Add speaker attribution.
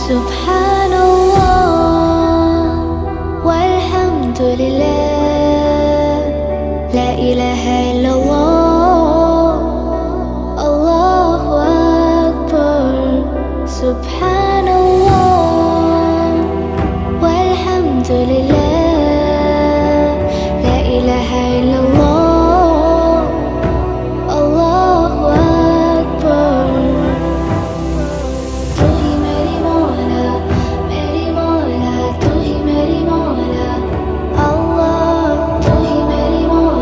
Speaker 1: سبحان الله والحمد لله، لا إله إلا الله، الله أكبر. سبحان الله والحمد لله.